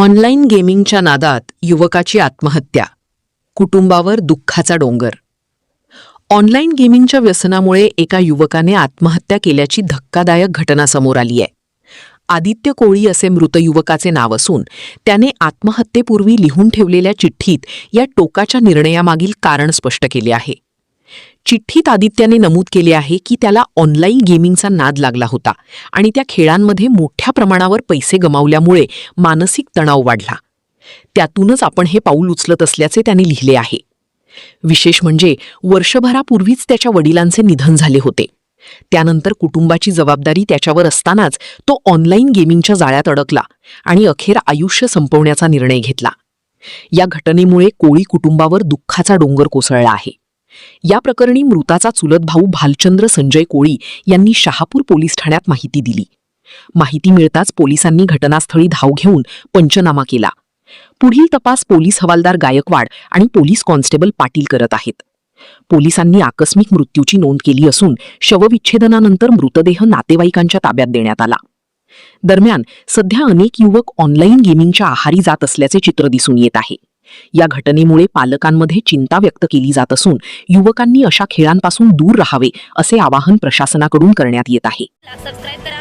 Online गेमिंगच्या नादात युवकाची आत्महत्या, कुटुंबावर दुःखाचा डोंगर. ऑनलाईन गेमिंगच्या व्यसनामुळे एका युवकाने आत्महत्या केल्याची धक्कादायक घटना समोर आली आहे. आदित्य कोळी असे मृत युवकाचे नाव असून त्याने आत्महत्येपूर्वी लिहून ठेवलेल्या चिठ्ठीत या टोकाच्या निर्णयामागील कारण स्पष्ट केले आहे. चिठ्ठीत आदित्याने नमूद केले आहे की त्याला ऑनलाईन गेमिंगचा नाद लागला होता आणि त्या खेळांमध्ये मोठ्या प्रमाणावर पैसे गमावल्यामुळे मानसिक तणाव वाढला. त्यातूनच आपण हे पाऊल उचलत असल्याचे त्याने लिहिले आहे. विशेष म्हणजे वर्षभरापूर्वीच त्याच्या वडिलांचे निधन झाले होते. त्यानंतर कुटुंबाची जबाबदारी त्याच्यावर असतानाच तो ऑनलाईन गेमिंगच्या जाळ्यात अडकला आणि अखेर आयुष्य संपवण्याचा निर्णय घेतला. या घटनेमुळे कोळी कुटुंबावर दुःखाचा डोंगर कोसळला आहे. या प्रकरणी मृताचा चुलत भाऊ भालचंद्र संजय कोळी यांनी शहापूर पोलीस ठाण्यात माहिती दिली. माहिती मिळताच पोलिसांनी घटनास्थळी धाव घेऊन पंचनामा केला. पुढील तपास पोलीस हवालदार गायकवाड आणि पोलीस कॉन्स्टेबल पाटील करत आहेत. पोलिसांनी आकस्मिक मृत्यूची नोंद केली असून शवविच्छेदनानंतर मृतदेह नातेवाईकांच्या ताब्यात देण्यात आला. दरम्यान सध्या अनेक युवक ऑनलाईन गेमिंगच्या आहारी जात असल्याचे चित्र दिसून येत आहे. या घटनेमुळे पालकांमध्ये चिंता व्यक्त केली जात असून युवकांनी अशा खेळांपासून दूर राहावे असे आवाहन प्रशासनाकडून करण्यात येत आहे. सबस्क्राइब करा.